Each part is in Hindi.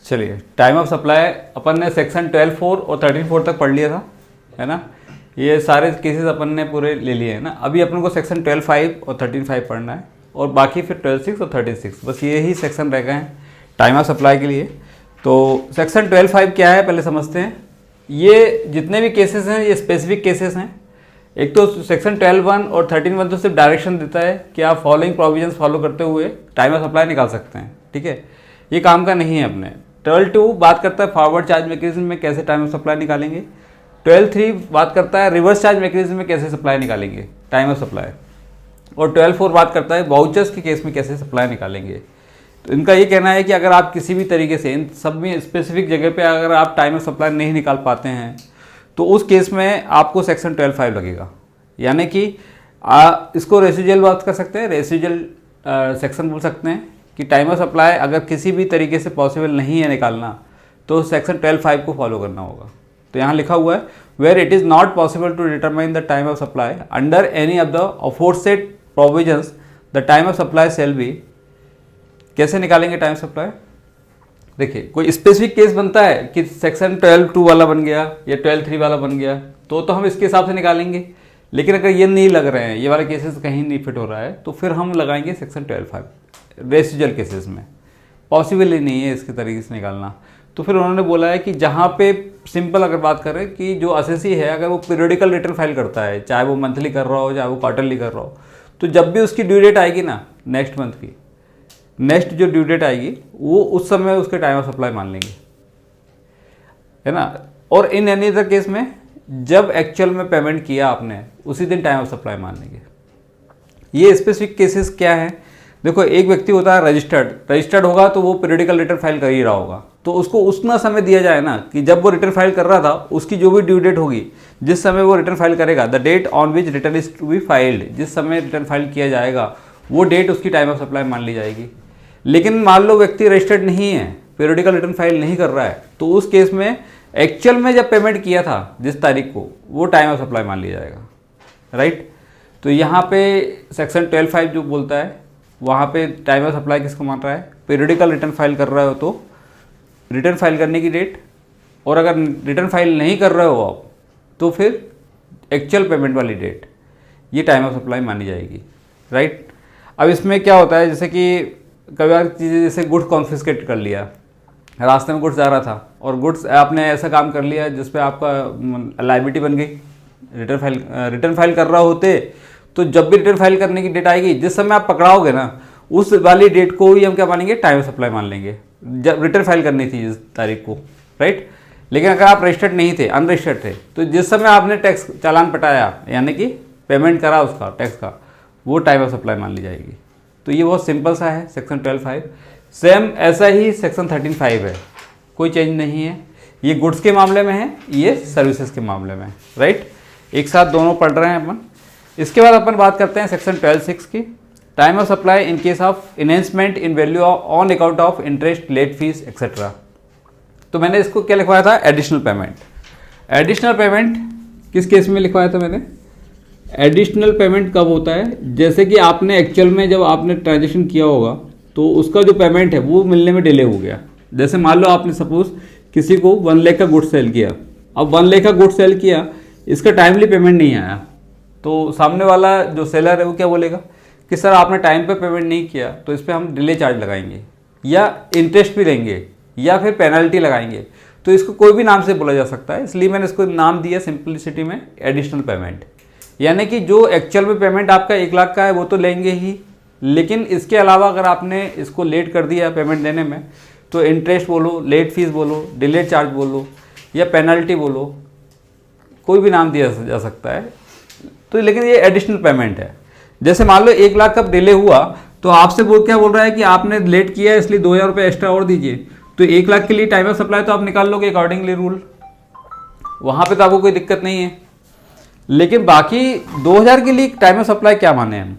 चलिए, टाइम ऑफ सप्लाई अपन ने सेक्शन 12(4) और 13(4) तक पढ़ लिया था, है ना। ये सारे केसेस अपन ने पूरे ले लिए हैं ना। अभी अपन को सेक्शन 12(5) और 13(5) पढ़ना है, और बाकी फिर 12(6) और 13(6), बस ये ही सेक्शन रह गए हैं टाइम ऑफ सप्लाई के लिए। तो सेक्शन 12(5) क्या है पहले समझते हैं। ये जितने भी केसेस हैं ये स्पेसिफिक केसेस हैं। एक तो सेक्शन 12(1) और 13(1) तो सिर्फ डायरेक्शन देता है कि आप फॉलोइंग प्रोविजंस फॉलो करते हुए टाइम ऑफ सप्लाई निकाल सकते हैं, ठीक है। ये काम का नहीं है अपने। 12(2) बात करता है फॉरवर्ड चार्ज मैकेनिज्म में कैसे टाइम ऑफ सप्लाई निकालेंगे। 12(3) बात करता है रिवर्स चार्ज मैकेनिज्म में कैसे सप्लाई निकालेंगे टाइम ऑफ सप्लाई। और 12(4) बात करता है वाउचर्स के केस में कैसे सप्लाई निकालेंगे। तो इनका ये कहना है कि अगर आप किसी भी तरीके से इन सब में स्पेसिफिक जगह पे अगर आप टाइम ऑफ सप्लाई नहीं निकाल पाते हैं तो उस केस में आपको सेक्शन 12(5) लगेगा। यानी कि इसको रेसिजुअल बात कर सकते हैं, रेसिजुअल सेक्शन बोल सकते हैं कि टाइम ऑफ सप्लाई अगर किसी भी तरीके से पॉसिबल नहीं है निकालना तो सेक्शन 12(5) को फॉलो करना होगा। तो यहाँ लिखा हुआ है where it is not possible to determine the time of supply under any of the aforesaid provisions the time of supply shall be. कैसे निकालेंगे टाइम सप्लाई। देखिए, कोई स्पेसिफिक केस बनता है कि सेक्शन 12(2) वाला बन गया या 12(3) वाला बन गया तो हम इसके हिसाब से निकालेंगे। लेकिन अगर ये नहीं लग रहे हैं, ये वाले केसेस कहीं नहीं फिट हो रहा है, तो फिर हम लगाएंगे सेक्शन 12(5) रेसिजुअल केसेस में। पॉसिबल ही नहीं है इसके तरीके से निकालना। तो फिर उन्होंने बोला है कि जहाँ पे सिंपल अगर बात करें कि जो असेसी है अगर वो पीरियडिकल रिटर्न फाइल करता है, चाहे वो मंथली कर रहा हो चाहे वो क्वार्टरली कर रहा हो, तो जब भी उसकी ड्यू डेट आएगी ना नेक्स्ट मंथ की, नेक्स्ट जो ड्यू डेट आएगी वो उस समय उसके टाइम ऑफ सप्लाई मान लेंगे, है ना। और इन एनी अदर केस में जब एक्चुअल में पेमेंट किया आपने उसी दिन टाइम ऑफ सप्लाई मान लेंगे। ये स्पेसिफिक केसेस क्या है। देखो, एक व्यक्ति होता है रजिस्टर्ड होगा तो वो पीरियडिकल रिटर्न फाइल कर ही रहा होगा, तो उसको उतना समय दिया जाए ना कि जब वो रिटर्न फाइल कर रहा था उसकी जो भी ड्यू डेट होगी, जिस समय वो रिटर्न फाइल करेगा, the date on which return is to be filed, जिस समय रिटर्न फाइल किया जाएगा वो डेट उसकी टाइम ऑफ सप्लाई मान ली जाएगी। लेकिन मान लो व्यक्ति रजिस्टर्ड नहीं है, पीरियडिकल रिटर्न फाइल नहीं कर रहा है, तो उस केस में एक्चुअल में जब पेमेंट किया था जिस तारीख को वो टाइम ऑफ सप्लाई मान लिया जाएगा, राइट। तो यहाँ पे सेक्शन 12(5) जो बोलता है वहाँ पे टाइम ऑफ सप्लाई किसको मान रहा है, पीरियडिकल रिटर्न फाइल कर रहे हो तो रिटर्न फाइल करने की डेट, और अगर रिटर्न फाइल नहीं कर रहे हो आप तो फिर एक्चुअल पेमेंट वाली डेट, ये टाइम ऑफ सप्लाई मानी जाएगी, राइट। अब इसमें क्या होता है, जैसे कि कई बार चीज़ें, जैसे गुड्स कॉन्फिस्केट कर लिया, रास्ते में गुड्स जा रहा था और गुड्स आपने ऐसा काम कर लिया जिस पे आपका लायबिलिटी बन गई, रिटर्न फाइल कर रहा होते तो जब भी रिटर्न फाइल करने की डेट आएगी जिस समय आप पकड़ाओगे ना उस वाली डेट को ही हम क्या मानेंगे, टाइम ऑफ सप्लाई मान लेंगे, जब रिटर्न फाइल करनी थी जिस तारीख को, राइट। लेकिन अगर आप रजिस्टर्ड नहीं थे, अनरजिस्टर्ड थे, तो जिस समय आपने टैक्स चालान पटाया यानी कि पेमेंट करा उसका टैक्स का, वो टाइम ऑफ सप्लाई मान ली जाएगी। तो ये बहुत सिंपल सा है सेक्शन 12(5). सेम ऐसा ही सेक्शन 13(5) है, कोई चेंज नहीं है। ये गुड्स के मामले में है, ये सर्विसेज के मामले में, राइट। एक साथ दोनों पढ़ रहे हैं अपन। इसके बाद अपन बात करते हैं सेक्शन 12(6) की, time of supply in case of enhancement in value on account of interest, late fee etcetera. तो मैंने इसको क्या लिखवाया था, एडिशनल पेमेंट। एडिशनल पेमेंट किस केस में लिखवाया था मैंने, एडिशनल पेमेंट कब होता है, जैसे कि आपने एक्चुअल में जब आपने ट्रांजेक्शन किया होगा तो उसका जो पेमेंट है वो मिलने में डिले हो गया। जैसे मान लो आपने सपोज किसी को 1 लाख का गुड्स सेल किया, अब 1 लाख का गुड्स सेल किया, इसका टाइमली पेमेंट नहीं आया, तो सामने वाला जो सेलर है वो क्या बोलेगा कि सर आपने टाइम पे पेमेंट नहीं किया तो इस पर हम डिले चार्ज लगाएंगे या इंटरेस्ट भी लेंगे या फिर पेनल्टी लगाएंगे। तो इसको कोई भी नाम से बोला जा सकता है, इसलिए मैंने इसको नाम दिया सिंपलिसिटी में एडिशनल पेमेंट। यानी कि जो एक्चुअल में पेमेंट आपका 1 लाख का है वो तो लेंगे ही, लेकिन इसके अलावा अगर आपने इसको लेट कर दिया पेमेंट देने में तो इंटरेस्ट बोलो, लेट फीस बोलो, डिले चार्ज बोलो या पेनल्टी बोलो, कोई भी नाम दिया जा सकता है। तो लेकिन ये एडिशनल पेमेंट है। जैसे मान लो 1 लाख का डिले हुआ तो आपसे वो क्या बोल रहा है कि आपने लेट किया है इसलिए 2,000 रुपये एक्स्ट्रा और दीजिए, तो 1 लाख के लिए टाइम ऑफ सप्लाई तो आप निकाल लोगे अकॉर्डिंगली रूल, वहाँ पे तो आपको कोई दिक्कत नहीं है। लेकिन बाकी 2,000 के लिए टाइम ऑफ सप्लाई क्या माने हम,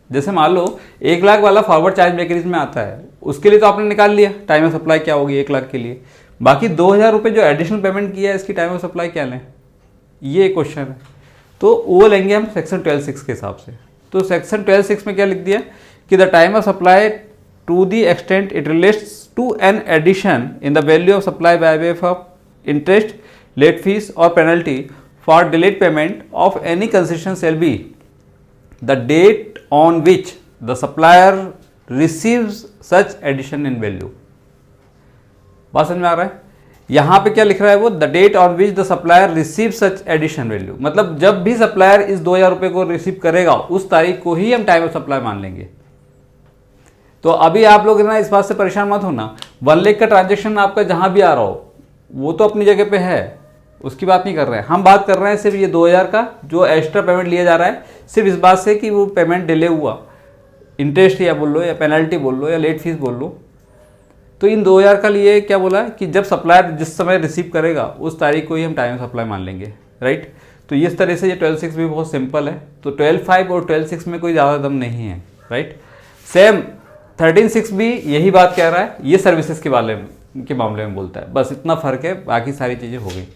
जैसे मान लो 1 लाख वाला फॉरवर्ड चार्ज मैकेनिज्म में आता है, उसके लिए तो आपने निकाल लिया टाइम ऑफ सप्लाई क्या होगी 1 लाख के लिए, बाकी 2,000 रुपये जो एडिशनल पेमेंट किया है इसकी टाइम ऑफ सप्लाई क्या लें, ये क्वेश्चन है। तो वो लेंगे हम सेक्शन 12(6) के हिसाब से। तो सेक्शन 12(6) में क्या लिख दिया कि the time of supply to the extent it relates to an addition in the value of supply by way of interest, late fees और penalty for delayed payment of any concession shall be the date on which the supplier receives such addition in value. बात समझ में आ रहा है? यहां पे क्या लिख रहा है वो, the date on which the supplier receive such addition value, मतलब जब भी सप्लायर इस 2000 रुपये को रिसीव करेगा उस तारीख को ही हम टाइम ऑफ सप्लाई मान लेंगे। तो अभी आप लोग ना इस बात से परेशान मत होना, 1 लाख का ट्रांजेक्शन आपका जहां भी आ रहा हो वो तो अपनी जगह पे है, उसकी बात नहीं कर रहे हैं हम। बात कर रहे हैं सिर्फ ये 2000 का जो एक्स्ट्रा पेमेंट लिया जा रहा है, सिर्फ इस बात से कि वो पेमेंट डिले हुआ, इंटरेस्ट या बोल लो या पेनल्टी बोल लो या लेट फीस बोल लो। तो इन 2000 का लिए क्या बोला है कि जब सप्लायर जिस समय रिसीव करेगा उस तारीख को ही हम टाइम ऑफ सप्लाई मान लेंगे, राइट। तो इस तरह से ये 12/6 भी बहुत सिंपल है। तो 12/5 और 12/6 में कोई ज़्यादा दम नहीं है, राइट। सेम 13/6 भी यही बात कह रहा है, ये सर्विसेज के मामले में बोलता है, बस इतना फ़र्क है, बाकी सारी चीज़ें हो गई।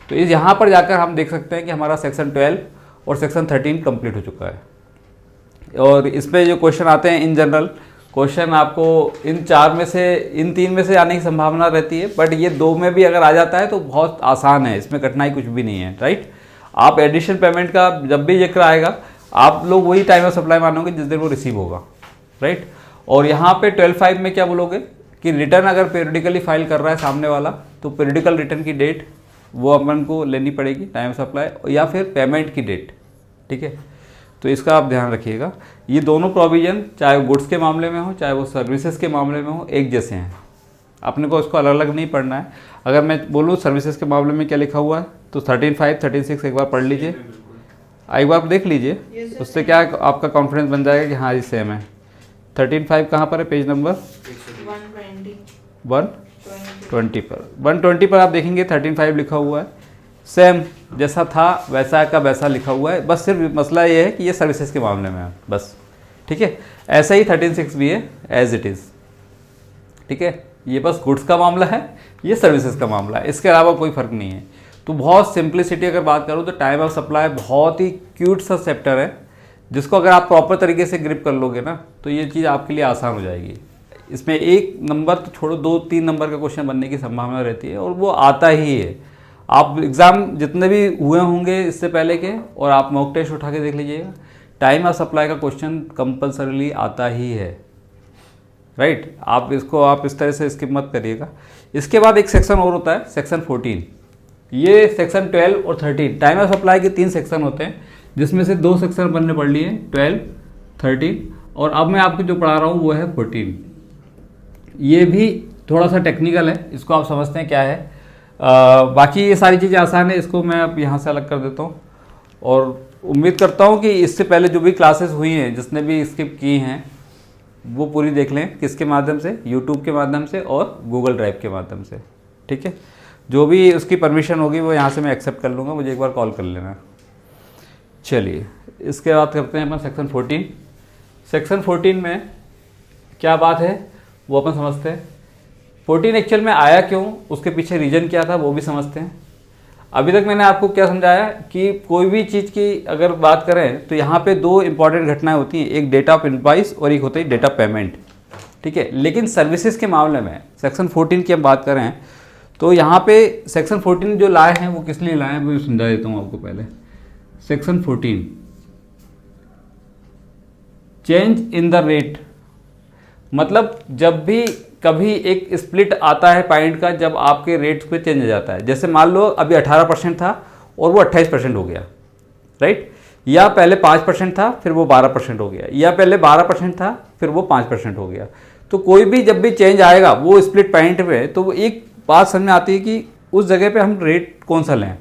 तो इस यहाँ पर जाकर हम देख सकते हैं कि हमारा सेक्शन 12 और सेक्शन 13 कंप्लीट हो चुका है। और इस पर जो क्वेश्चन आते हैं इन जनरल क्वेश्चन आपको इन 3 में से आने की संभावना रहती है, बट ये 2 में भी अगर आ जाता है तो बहुत आसान है, इसमें कठिनाई कुछ भी नहीं है, राइट। आप एडिशन पेमेंट का जब भी जिक्र आएगा आप लोग वही टाइम ऑफ सप्लाई मानोगे जिस दिन वो रिसीव होगा, राइट। और यहाँ पे 12/5 में क्या बोलोगे कि रिटर्न अगर पीरियडिकली फाइल कर रहा है सामने वाला तो पीरियडिकल रिटर्न की डेट वो अपन को लेनी पड़ेगी टाइम ऑफ सप्लाई, या फिर पेमेंट की डेट, ठीक है। तो इसका आप ध्यान रखिएगा। ये दोनों प्रोविजन चाहे वो गुड्स के मामले में हो चाहे वो सर्विसेज के मामले में हो एक जैसे हैं, अपने को इसको अलग अलग नहीं पढ़ना है। अगर मैं बोलूँ सर्विसेज के मामले में क्या लिखा हुआ है तो 13/5 13/6 एक बार पढ़ लीजिए, एक बार देख लीजिए, उससे क्या आपका कॉन्फिडेंस बन जाएगा कि हाँ ये सेम है। 13/5 कहाँ पर है, पेज नंबर 120 पर 120 पर आप देखेंगे 13/5 लिखा हुआ है, सेम जैसा था वैसा का वैसा लिखा हुआ है, बस सिर्फ मसला ये है कि ये सर्विसेज के मामले में है बस, ठीक है। ऐसा ही 13/6 भी है एज इट इज़, ठीक है। ये बस गुड्स का मामला है, ये सर्विसेज का मामला है, इसके अलावा कोई फ़र्क नहीं है। तो बहुत सिंप्लिसिटी अगर बात करूँ तो टाइम ऑफ सप्लाई बहुत ही क्यूट सा चैप्टर है, जिसको अगर आप प्रॉपर तरीके से ग्रिप कर लोगे ना तो ये चीज़ आपके लिए आसान हो जाएगी। इसमें 1 नंबर तो छोड़ो 2-3 नंबर का क्वेश्चन बनने की संभावना रहती है और वो आता ही है। आप एग्ज़ाम जितने भी हुए होंगे इससे पहले के और आप मॉक टेस्ट उठा के देख लीजिएगा, टाइम ऑफ सप्लाई का क्वेश्चन कंपलसरीली आता ही है, राइट। आप इस तरह से स्किप मत करिएगा। इसके बाद एक सेक्शन और होता है सेक्शन 14। ये सेक्शन 12 और 13 टाइम ऑफ सप्लाई के 3 सेक्शन होते हैं, जिसमें से 2 सेक्शन अपन ने पढ़ लिए 12, 13 और अब मैं आपको जो पढ़ा रहा हूँ वो है 14। ये भी थोड़ा सा टेक्निकल है, इसको आप समझते हैं क्या है। बाकी ये सारी चीज़ें आसान है, इसको मैं अब यहाँ से अलग कर देता हूँ और उम्मीद करता हूँ कि इससे पहले जो भी क्लासेस हुई हैं जिसने भी स्किप की हैं वो पूरी देख लें, किसके माध्यम से, यूट्यूब के माध्यम से और गूगल ड्राइव के माध्यम से, ठीक है। जो भी उसकी परमिशन होगी वो यहाँ से मैं एक्सेप्ट कर लूँगा, मुझे एक बार कॉल कर लेना। चलिए इसके बाद करते हैं अपन सेक्शन 14। सेक्शन 14 में क्या बात है वो अपन समझते हैं। 14 एक्चुअल में आया क्यों, उसके पीछे रीज़न क्या था वो भी समझते हैं। अभी तक मैंने आपको क्या समझाया कि कोई भी चीज़ की अगर बात करें तो यहाँ पे 2 इंपॉर्टेंट घटनाएं होती हैं, एक डेट ऑफ इनवॉइस और एक होती है डेट ऑफ पेमेंट, ठीक है। लेकिन सर्विसेज के मामले में सेक्शन 14 की हम बात करें तो यहाँ पे सेक्शन 14 जो लाए हैं वो किस लिए लाए हैं वो समझा देता हूँ आपको। पहले section 14 change in the rate, मतलब जब भी कभी एक स्प्लिट आता है पॉइंट का जब आपके रेट्स पे चेंज हो जाता है। जैसे मान लो अभी 18% था और वो 28% हो गया, राइट। या पहले 5% था फिर वो 12% हो गया, या पहले 12% था फिर वो 5% हो गया। तो कोई भी जब भी चेंज आएगा वो स्प्लिट पॉइंट पे, तो वो एक बात समझ में आती है कि उस जगह पे हम रेट कौन सा लें,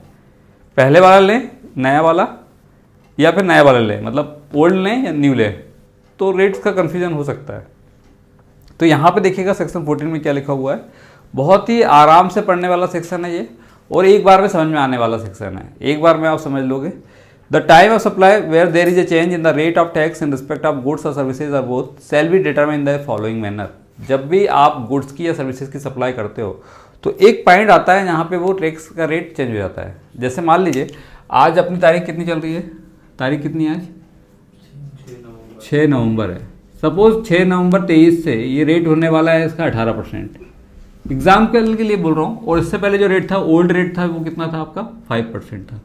पहले वाला लें, नया वाला, या फिर नया वाला लें, मतलब ओल्ड लें या न्यू लें। तो रेट्स का कन्फ्यूजन हो सकता है। तो यहाँ पे देखिएगा सेक्शन 14 में क्या लिखा हुआ है, बहुत ही आराम से पढ़ने वाला सेक्शन है ये और एक बार में समझ में आने वाला सेक्शन है, एक बार में आप समझ लोगे। The time of supply where there is a change in the rate of tax in respect of goods और services are both shall be determine in the following manner. जब भी आप गुड्स की या सर्विसेज की सप्लाई करते हो तो एक पॉइंट आता है जहाँ पे वो टैक्स का रेट चेंज हो जाता है। जैसे मान लीजिए आज अपनी तारीख कितनी चल रही है, तारीख कितनी है आज, 6 नवंबर है। सपोज 6 नवंबर 23 से ये रेट होने वाला है इसका 18%, एग्जाम्पल के लिए बोल रहा हूँ। और इससे पहले जो रेट था, ओल्ड रेट था, वो कितना था आपका 5% था।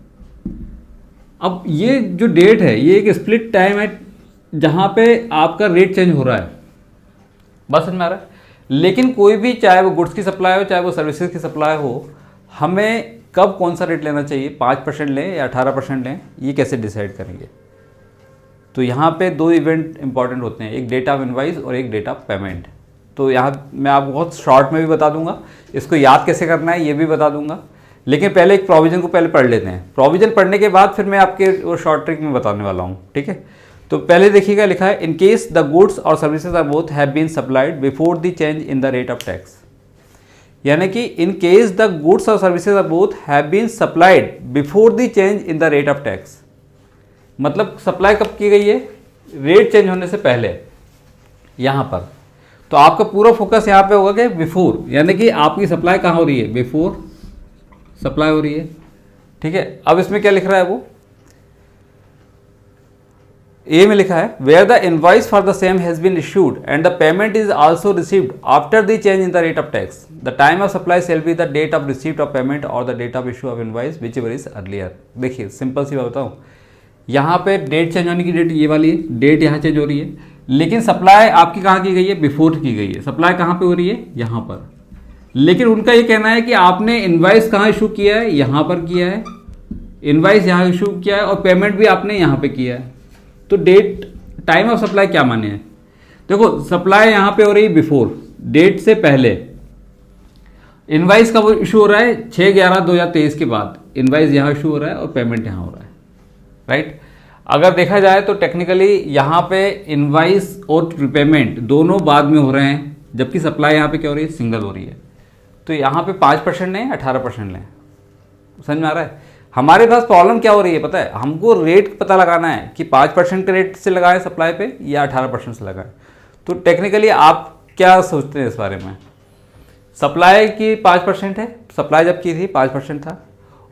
अब ये जो डेट है ये एक स्प्लिट टाइम है जहाँ पे आपका रेट चेंज हो रहा है, बस समझ में आ रहा है। लेकिन कोई भी, चाहे वो गुड्स की सप्लाई हो चाहे वो सर्विसेज की सप्लाई हो, हमें कब कौन सा रेट लेना चाहिए, 5% लें या 18% लें, ये कैसे डिसाइड करेंगे। तो यहाँ पे दो इवेंट इंपॉर्टेंट होते हैं, एक डेट ऑफ इनवाइस और एक डेट ऑफ पेमेंट। तो यहाँ मैं आपको बहुत शॉर्ट में भी बता दूंगा, इसको याद कैसे करना है ये भी बता दूंगा। लेकिन पहले एक प्रोविजन को पहले पढ़ लेते हैं, प्रोविजन पढ़ने के बाद फिर मैं आपके वो शॉर्ट ट्रिक में बताने वाला हूँ, ठीक है। तो पहले देखिएगा, लिखा है इन केस द गुड्स और services are both have been supplied before the change in the rate of tax. यानी कि इन केस द गुड्स और services are both have been supplied before the change in the rate of tax, मतलब सप्लाई कब की गई है, रेट चेंज होने से पहले यहाँ पर। तो आपका पूरा फोकस यहाँ पे होगा कि बिफोर, यानी कि आपकी सप्लाई कहाँ हो रही है, बिफोर सप्लाई हो रही है, ठीक है। अब इसमें क्या लिख रहा है, वो ए में लिखा है where the invoice for the same has been issued and the payment is also received after the change in the rate of tax, the time of supply shall be the date of receipt of payment और the date of issue of invoice whichever is earlier. देखिए सिंपल सी बात बताऊँ, यहाँ पे डेट चेंज होने की डेट ये वाली है, डेट यहाँ चेंज हो रही है, लेकिन सप्लाई आपकी कहाँ की गई है, बिफोर की गई है। सप्लाई कहाँ पे हो रही है, यहाँ पर। लेकिन उनका ये कहना है कि आपने इनवाइस कहाँ इशू किया है, यहाँ पर किया है, इनवाइस यहाँ इशू किया है और पेमेंट भी आपने यहाँ पे किया है। तो डेट, टाइम ऑफ सप्लाई क्या माने हैं, देखो सप्लाई यहाँ पे हो रही है बिफोर, डेट से पहले। इनवाइस का वो इशू हो रहा है 6/11/2023 के बाद, इनवाइस यहाँ इशू हो रहा है और पेमेंट यहाँ हो रहा है, राइट। अगर देखा जाए तो टेक्निकली यहाँ पे इनवाइस और पेमेंट दोनों बाद में हो रहे हैं, जबकि सप्लाई यहाँ पे क्या हो रही है, सिंगल हो रही है। तो यहाँ पे 5% लें 18% लें, समझ में आ रहा है। हमारे पास प्रॉब्लम क्या हो रही है पता है, हमको रेट पता लगाना है कि 5% के रेट से लगाएं सप्लाई पे या 18% से लगाएं। तो टेक्निकली आप क्या सोचते हैं इस बारे में, सप्लाई की 5% है, सप्लाई जब की थी 5% था,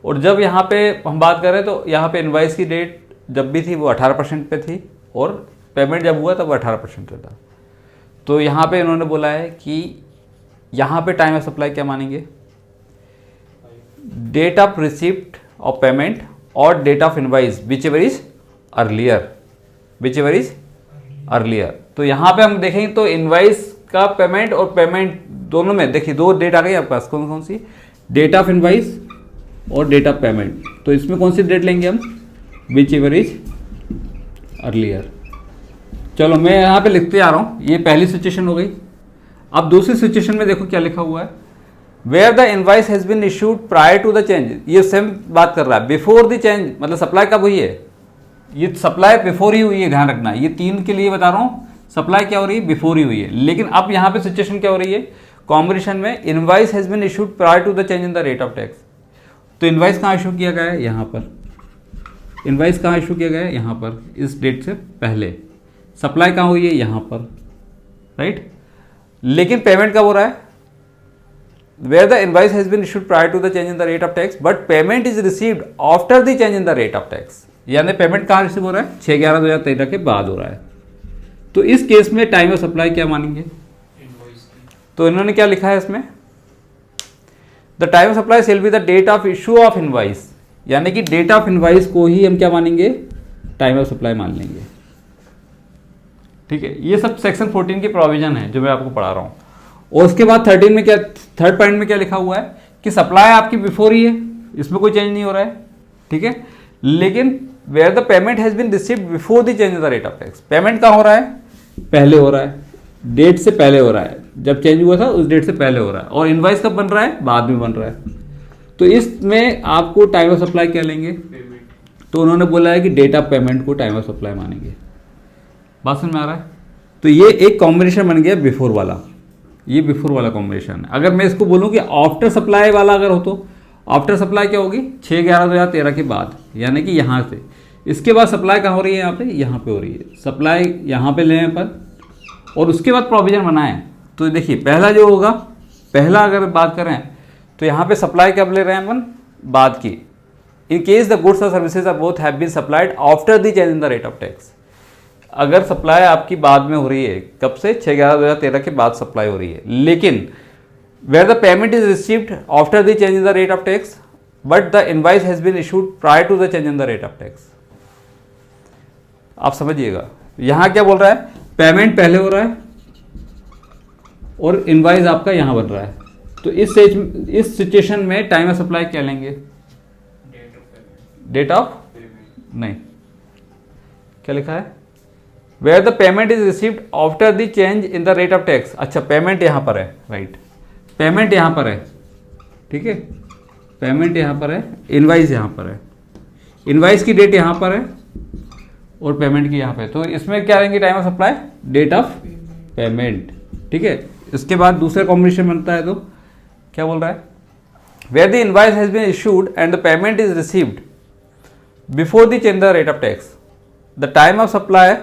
और जब यहाँ पे हम बात करें तो यहाँ पे इनवाइस की डेट जब भी थी वो 18% पे थी और पेमेंट जब हुआ तब वो 18% पे था। तो यहाँ पे इन्होंने बोला है कि यहाँ पे टाइम ऑफ सप्लाई क्या मानेंगे, date of receipt of payment और date of invoice whichever is earlier, whichever is earlier. तो यहाँ पे हम देखेंगे तो इनवाइस का पेमेंट और पेमेंट दोनों में देखिए दो डेट आ गई आपके पास, कौन कौन सी, डेट ऑफ इनवाइस और डेट ऑफ पेमेंट। तो इसमें कौन सी डेट लेंगे हम, विच एवर इज अर्लियर। चलो मैं यहाँ पे लिखते आ रहा हूँ, ये पहली सिचुएशन हो गई। अब दूसरी सिचुएशन में देखो क्या लिखा हुआ है, where the invoice has been issued prior to the change. ये सेम बात कर रहा है, बिफोर द चेंज मतलब सप्लाई कब हुई है, ये सप्लाई बिफोर ही हुई है, ध्यान रखना। ये 3 के लिए बता रहा हूँ, सप्लाई क्या हो रही है, बिफोर ही हुई है। लेकिन अब यहाँ पे सिचुएशन क्या हो रही है, कॉम्बिनेशन में invoice has been issued prior to the change in the rate of tax. तो इनवाइस कहाँ इशू किया गया है, यहाँ पर। इनवाइस कहाँ इशू किया गया है, यहाँ पर, इस डेट से पहले। सप्लाई कहाँ हुई है, यहाँ पर, राइट। लेकिन पेमेंट कब हो रहा है, where the invoice has been issued prior to the change in the rate of tax but payment is received after the change in the rate of tax. यानी पेमेंट कहाँ रिसीव हो रहा है, 6/11/2013 के बाद हो रहा है। तो इस केस में टाइम ऑफ सप्लाई क्या मानेंगे, तो इन्होंने क्या लिखा है इसमें, the time of supply shall be the date of issue of invoice. यानी कि डेट ऑफ इनवाइस को ही हम क्या मानेंगे, टाइम ऑफ सप्लाई मान लेंगे, ठीक है। ये सब सेक्शन 14 की प्रोविजन है जो मैं आपको पढ़ा रहा हूँ। और उसके बाद 13 में क्या, थर्ड पॉइंट में क्या लिखा हुआ है कि सप्लाई आपकी बिफोर ही है, इसमें कोई चेंज नहीं हो रहा है, ठीक है। लेकिन where the payment has been received before the change in the rate of tax, payment कहाँ हो रहा है, पहले हो रहा है, डेट से पहले हो रहा है, जब चेंज हुआ था उस डेट से पहले हो रहा है। और इनवाइस कब बन रहा है, बाद में बन रहा है। तो इसमें आपको टाइम ऑफ सप्लाई क्या लेंगे, तो उन्होंने बोला है कि डेट ऑफ पेमेंट को टाइम ऑफ सप्लाई मानेंगे। बात समझ में आ रहा है। तो ये एक कॉम्बिनेशन बन गया बिफोर वाला, ये बिफोर वाला कॉम्बिनेशन है। अगर मैं इसको बोलूँ कि आफ्टर सप्लाई वाला अगर हो तो आफ्टर सप्लाई क्या होगी, 6/11/2013 के बाद, यानी कि यहाँ से। इसके बाद सप्लाई कहाँ हो रही है, यहाँ पे हो रही है सप्लाई, यहाँ पे लें पर, और उसके बाद प्रोविजन बनाएं। तो देखिए पहला जो होगा, पहला अगर बात करें तो यहाँ पे सप्लाई कब ले रहे हैं अपन, बाद की। इन केस द गुड्स और services are both have been supplied after the change in the rate of tax. अगर सप्लाई आपकी बाद में हो रही है, कब से, 6/11/2013 के बाद सप्लाई हो रही है, लेकिन where the payment is received after the change in the rate of tax but the invoice has been issued prior to the change in the rate of tax. आप समझिएगा यहां क्या बोल रहा है, पेमेंट पहले हो रहा है और इनवाइस आपका यहां बन रहा है। तो इस सिचुएशन में टाइम ऑफ सप्लाई क्या लेंगे, डेट ऑफ नहीं, क्या लिखा है, where the payment is received after the change in the rate of tax. अच्छा पेमेंट यहां पर है, राइट, पेमेंट यहां पर है, ठीक है, पेमेंट यहां पर है, इनवाइस यहां पर है, इनवाइस की डेट यहां पर है और पेमेंट की यहां पर है। तो इसमें क्या लेंगे time of supply, date of payment, ठीक है। इसके बाद दूसरा कॉम्बिनेशन बनता है, तो क्या बोल रहा है, where the invoice has been issued and the payment is received before the change the rate of tax, the time of supply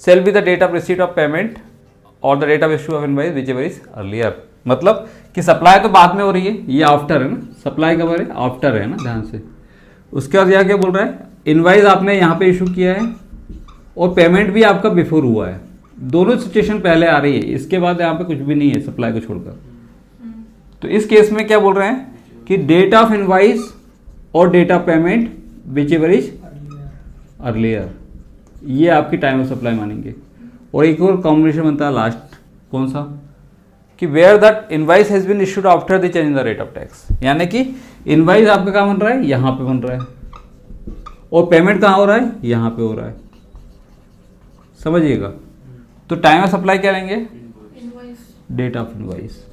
shall be the date of receipt of payment और the date of issue of invoice whichever is earlier। मतलब कि सप्लाई तो बाद में हो रही है, ये आफ्टर है ना, सप्लाई कब है, आफ्टर है ना, ध्यान से। उसके बाद यह क्या बोल रहा है, इनवाइस आपने यहाँ पे इशू किया है और पेमेंट भी आपका बिफोर हुआ है, दोनों सिचुएशन पहले आ रही है, इसके बाद यहाँ पे कुछ भी नहीं है सप्लाई को छोड़कर। तो इस केस में क्या बोल रहे हैं कि डेट ऑफ इनवाइस और date of payment whichever is earlier, ये आपकी टाइम ऑफ सप्लाई मानेंगे। और एक और कॉम्बिनेशन बनता है लास्ट, कौन सा, कि where that invoice has been issued after the change in the rate of tax, यानी कि इनवाइस आपका कहाँ बन रहा है, यहाँ पे बन रहा है और पेमेंट कहाँ हो रहा है, यहाँ पे हो रहा है, समझिएगा। तो टाइम ऑफ सप्लाई क्या लेंगे, डेट ऑफ इनवाइस,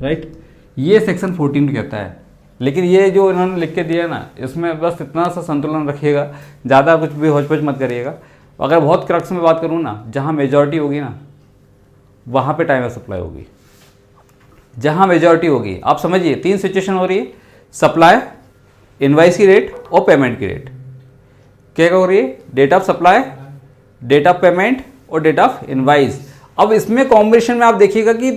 राइट। ये सेक्शन 14 कहता है, लेकिन ये जो इन्होंने लिख के दिया ना, इसमें बस इतना सा संतुलन रखिएगा, ज़्यादा कुछ भी होच-पोच मत करिएगा। अगर बहुत क्रक्स में बात करूँ ना, जहाँ मेजॉरिटी होगी ना वहाँ पे टाइम ऑफ सप्लाई होगी, जहाँ मेजॉरिटी होगी। आप समझिए 3 सिचुएशन हो रही है, सप्लाई, इनवाइस की रेट और पेमेंट की रेट। क्या हो रही है, date of supply, date of payment और डेट ऑफ इनवाइस। अब इसमें कॉम्बिनेशन में आप देखिएगा कि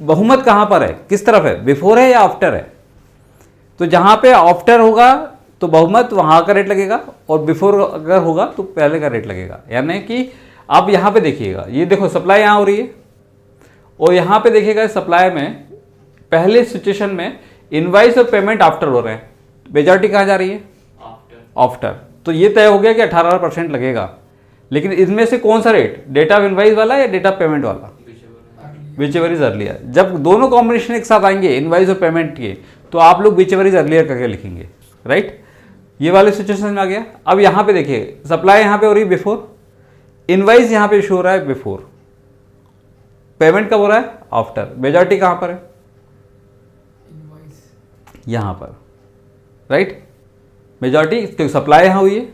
बहुमत कहाँ पर है, किस तरफ है, बिफोर है या आफ्टर है। तो जहाँ पे आफ्टर होगा तो बहुमत वहाँ का रेट लगेगा और बिफोर अगर होगा तो पहले का रेट लगेगा। यानी कि आप यहाँ पे देखिएगा, ये देखो सप्लाई यहाँ हो रही है और यहाँ पे देखिएगा सप्लाई में पहले सिचुएशन में इनवाइस और पेमेंट आफ्टर हो रहे हैं, मेजॉरिटी कहाँ जा रही है, आफ्टर। तो ये तय हो गया कि 18% लगेगा। लेकिन इनमें से कौन सा रेट, डेट ऑफ इनवाइस वाला या डेट ऑफ पेमेंट वाला, विचएवर इज अर्लियर। जब दोनों कॉम्बिनेशन एक साथ आएंगे इनवाइस और पेमेंट के, तो आप लोग विचएवर इज अर्लियर करके लिखेंगे, राइट। ये वाले सिचुएशन में आ गया। अब यहाँ पे देखिए सप्लाई यहाँ पे हो रही है बिफोर, इनवाइस यहाँ पे शो हो रहा है बिफोर, पेमेंट कब हो रहा है, आफ्टर। मेजॉरिटी कहाँ पर है, यहाँ पर, राइट। मेजॉरिटी सप्लाई यहाँ हुई है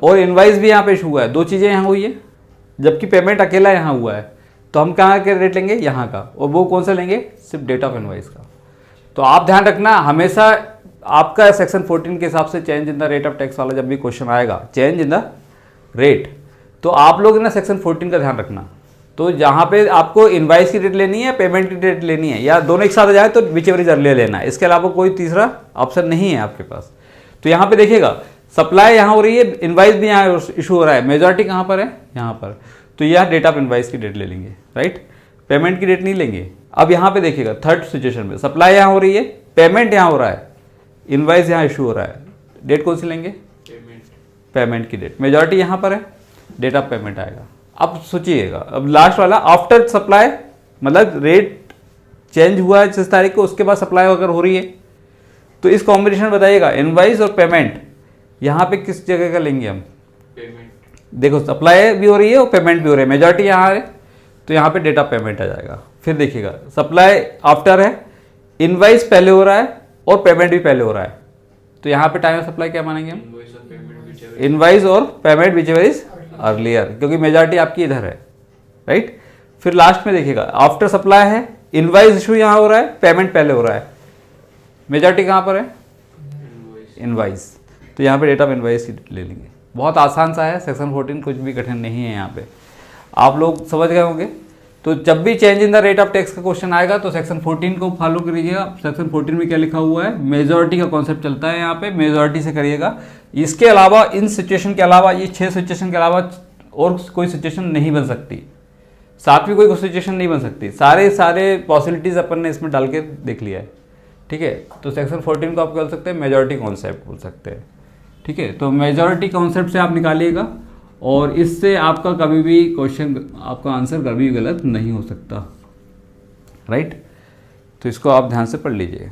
और इनवाइस भी यहाँ पे इशू हुआ है, 2 चीज़ें यहाँ हुई है, जबकि पेमेंट अकेला यहाँ हुआ है। तो हम कहाँ के रेट लेंगे, यहाँ का, और वो कौन सा लेंगे, सिर्फ डेट ऑफ इनवाइस का। तो आप ध्यान रखना, हमेशा आपका सेक्शन 14 के हिसाब से change in the rate of tax वाला जब भी क्वेश्चन आएगा, चेंज इन द रेट, तो आप लोग ना सेक्शन 14 का ध्यान रखना। तो जहाँ पे आपको इनवाइस की डेट लेनी है, पेमेंट की डेट लेनी है, या दोनों एक साथ आ जाए तो विचएवर इज अर्लियर लेना है। इसके अलावा कोई तीसरा ऑप्शन नहीं है आपके पास। तो यहाँ पे देखिएगा सप्लाई यहाँ हो रही है, इनवाइस भी यहाँ इशू हो रहा है, मेजॉरिटी कहाँ पर है, यहाँ पर। तो यह डेट ऑफ इनवाइस की डेट ले लेंगे, राइट, पेमेंट की डेट नहीं लेंगे। अब यहाँ पे देखिएगा थर्ड सिचुएशन में सप्लाई यहाँ हो रही है, पेमेंट यहाँ हो रहा है, इनवाइस यहाँ इशू हो रहा है, डेट कौन सी लेंगे, पेमेंट की डेट। मेजॉरिटी यहाँ पर है, डेट ऑफ पेमेंट आएगा। अब सोचिएगा, अब लास्ट वाला आफ्टर सप्लाई, मतलब रेट चेंज हुआ है जिस तारीख को, उसके बाद सप्लाई अगर हो रही है, तो इस कॉम्बिनेशन बताइएगा इनवाइस और पेमेंट यहाँ पे किस जगह का लेंगे हम, पेमेंट। देखो सप्लाई भी हो रही है और पेमेंट भी हो रही है, मेजॉरिटी यहाँ है, तो यहाँ पे डेट ऑफ पेमेंट आ जाएगा। फिर देखिएगा सप्लाई आफ्टर है, इनवाइस पहले हो रहा है और पेमेंट भी पहले हो रहा है, तो यहाँ पे टाइम ऑफ सप्लाई क्या मानेंगे हम, इनवाइस और पेमेंट विचएवर इज अर्लियर, क्योंकि मेजॉरिटी आपकी इधर है, राइट। फिर लास्ट में देखिएगा आफ्टर सप्लाई है, इनवाइस इशू यहाँ हो रहा है, पेमेंट पहले हो रहा है, मेजॉरिटी कहाँ पर है, इनवाइस। तो यहाँ पे डेट ऑफ इनवाइस ले लेंगे। बहुत आसान सा है सेक्शन 14, कुछ भी कठिन नहीं है यहाँ पे, आप लोग समझ गए होंगे। तो जब भी change in the rate of tax का क्वेश्चन आएगा तो सेक्शन 14 को फॉलो करिएगा। सेक्शन 14 में क्या लिखा हुआ है, मेजॉरिटी का कॉन्सेप्ट चलता है यहाँ पे, मेजॉरिटी से करिएगा। इसके अलावा इन सिचुएशन के अलावा, ये 6 सिचुएशन के अलावा और कोई सिचुएशन नहीं बन सकती, साथ में कोई सिचुएशन नहीं बन सकती, सारे पॉसिबिलिटीज़ अपन ने इसमें डाल के देख लिया है, ठीक है। तो सेक्शन 14 को आप बोल सकते हैं मेजॉरिटी कॉन्सेप्ट बोल सकते हैं, ठीक है। तो मेजॉरिटी कॉन्सेप्ट से आप निकालिएगा और इससे आपका कभी भी क्वेश्चन, आपका आंसर कभी गलत नहीं हो सकता, राइट। तो इसको आप ध्यान से पढ़ लीजिए,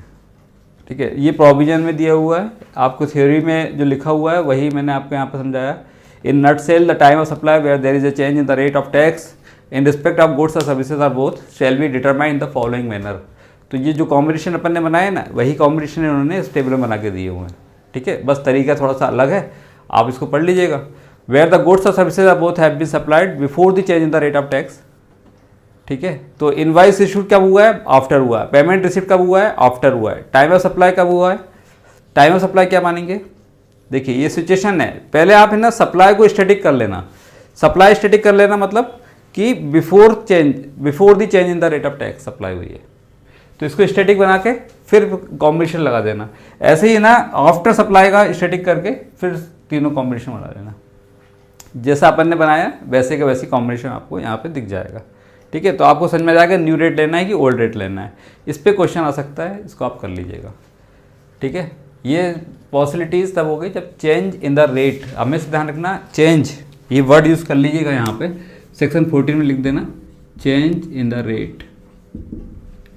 ठीक है। ये प्रोविजन में दिया हुआ है, आपको थ्योरी में जो लिखा हुआ है वही मैंने आपको यहाँ पर समझाया। In nutshell the time of supply where there is a change in the rate of tax in respect of goods और services are both shall be determine in the following manner. तो ये जो कॉम्बिनेशन अपन ने बनाया ना, वही कॉम्बिनेशन इन्होंने इस टेबल में बना के दिए हुए हैं, ठीक है। बस तरीका थोड़ा सा अलग है, आप इसको पढ़ लीजिएगा। वेयर द गुड्स और services are both have been supplied before the change in the rate of tax, ठीक है। तो इनवाइस इशूड कब हुआ है? आफ्टर हुआ है। पेमेंट रिसीट कब हुआ है? आफ्टर हुआ है। टाइम ऑफ सप्लाई कब हुआ है? टाइम ऑफ सप्लाई क्या मानेंगे? देखिए ये सिचुएशन है, पहले आप है ना सप्लाई को स्टैटिक कर लेना। सप्लाई स्टैटिक कर लेना मतलब कि before the change in the rate of tax supply हुई है, तो इसको स्टैटिक बना के फिर कॉम्बिनेशन लगा देना। ऐसे ही ना आफ्टर सप्लाई का स्टैटिक करके फिर तीनों कॉम्बिनेशन बना देना। जैसा अपन ने बनाया वैसे का वैसी कॉम्बिनेशन आपको यहाँ पे दिख जाएगा, ठीक है। तो आपको समझ में आ जाएगा न्यू रेट लेना है कि ओल्ड रेट लेना है। इस पर क्वेश्चन आ सकता है, इसको आप कर लीजिएगा, ठीक है। ये पॉसिबिलिटीज़ तब हो गई जब चेंज इन द रेट, हमें ध्यान रखना चेंज, ये वर्ड यूज़ कर लीजिएगा यहाँ पे, सेक्शन 14 में लिख देना चेंज इन द रेट,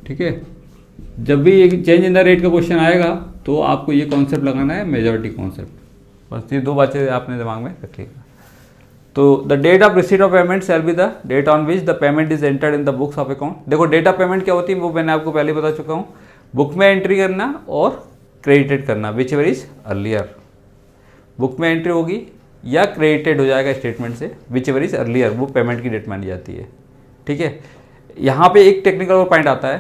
ठीक है। जब भी ये चेंज इन द रेट का क्वेश्चन आएगा तो आपको ये कॉन्सेप्ट लगाना है, मेजॉरिटी कॉन्सेप्ट। बस ये दो बातें आपने दिमाग में रखिएगा। तो the date of receipt of payment shall be the date on which the payment is entered in the books of account. देखो डेट ऑफ पेमेंट क्या होती है वो मैंने आपको पहले बता चुका हूँ, बुक में एंट्री करना और क्रेडिटेड करना, which ever is earlier. Book में एंट्री होगी या क्रेडिटेड हो जाएगा स्टेटमेंट से, विच एवर इज अर्लियर, वो पेमेंट की डेट मानी जाती है, ठीक है। यहाँ पे एक टेक्निकल पॉइंट आता है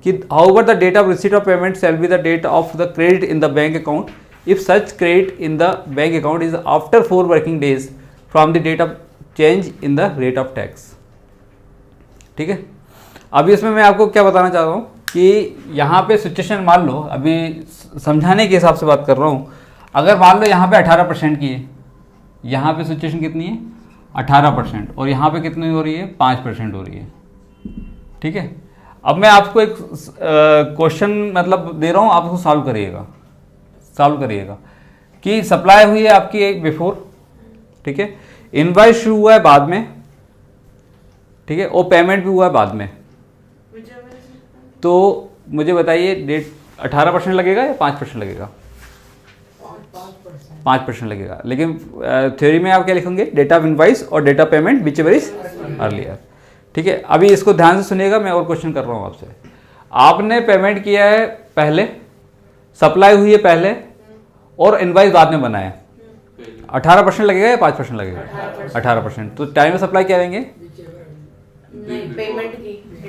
कि however the date of receipt of payment shall be the date of the credit in the bank account if such credit in the bank account is after 4 working days from the date of change in the rate of tax, ठीक है। अभी इसमें मैं आपको क्या बताना चाह रहा हूँ कि यहाँ पे सिचुएशन मान लो, अभी समझाने के हिसाब से बात कर रहा हूँ, अगर मान लो यहाँ पे 18% की है, यहाँ पे सिचुएशन कितनी है 18% और यहाँ पे कितनी हो रही है 5% हो रही है, ठीक है। अब मैं आपको एक क्वेश्चन मतलब दे रहा हूँ, आप उसको सॉल्व करिएगा कि सप्लाई हुई है आपकी एक बिफोर, ठीक है, इनवॉइस शुरू हुआ है बाद में, ठीक है, और पेमेंट भी हुआ है बाद में। तो मुझे बताइए डेट 18% लगेगा या 5% लगेगा? 5% लगेगा, लेकिन थ्योरी में आप क्या लिखेंगे? डेट ऑफ इनवॉइस और date of payment whichever is earlier, ठीक है। अभी इसको ध्यान से सुनिएगा, मैं और क्वेश्चन कर रहा हूँ आपसे। आपने पेमेंट किया है पहले, सप्लाई हुई है पहले और इनवॉइस बाद में बनाया, 18% लगेगा या 5% लगेगा? 18%। तो टाइम ऑफ सप्लाई क्या देंगे?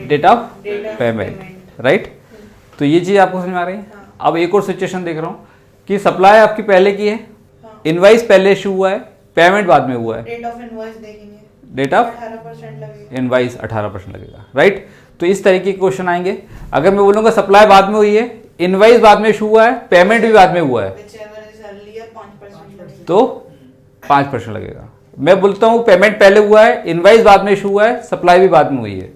Date of payment, right. तो ये चीज़ आपको समझ में आ रही है। अब एक और सिचुएशन देख रहा हूँ कि सप्लाई आपकी पहले की है, इनवॉइस पहले इशू हुआ है, पेमेंट बाद में हुआ है, डेट ऑफ इनवॉइस देखेंगे, डेट ऑफ 18% लगेगा, इनवॉइस 18% लगेगा, राइट। तो इस तरीके के क्वेश्चन आएंगे। अगर मैं बोलूँगा सप्लाई बाद में हुई है, इनवॉइस बाद में इशू हुआ है, पेमेंट भी बाद में हुआ है, whichever is earlier 5% लगेगा, तो 5% लगेगा। मैं बोलता हूँ पेमेंट पहले हुआ है, इनवॉइस बाद में इशू हुआ है, सप्लाई भी बाद में हुई है।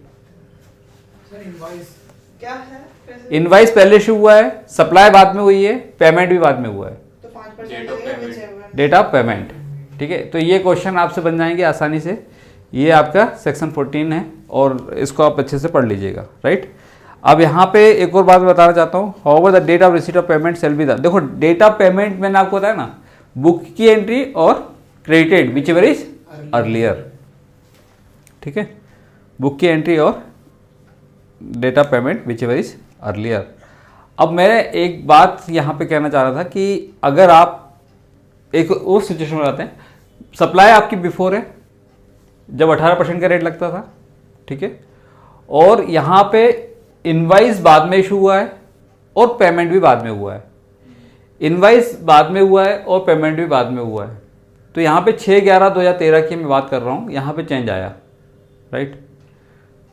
क्या है? इनवॉइस पहले इशू हुआ है, सप्लाई बाद में हुई है, पेमेंट भी बाद में हुआ है, तो 5% लगेगा whichever। डेट ऑफ पेमेंट, ठीक है। तो ये क्वेश्चन आपसे बन जाएंगे आसानी से। ये आपका सेक्शन 14 है और इसको आप अच्छे से पढ़ लीजिएगा, राइट। अब यहाँ पे एक और बात बताना चाहता हूँ, however the date of receipt of payment shall be the, देखो डेट ऑफ पेमेंट मैंने आपको बताया ना, बुक की एंट्री और credited whichever is earlier, ठीक है, बुक की एंट्री और date of payment whichever is earlier. अब मैं एक बात यहाँ पे कहना चाह रहा था कि अगर आप एक और सिचुएशन में आते हैं, सप्लाई आपकी बिफोर है जब 18% का रेट लगता था, ठीक है, और यहाँ पे इनवाइस बाद में इशू हुआ है और पेमेंट भी बाद में हुआ है, इनवाइस बाद में हुआ है और पेमेंट भी बाद में हुआ है। तो यहाँ पे 6/11/2013 की मैं बात कर रहा हूँ, यहाँ पे चेंज आया, राइट।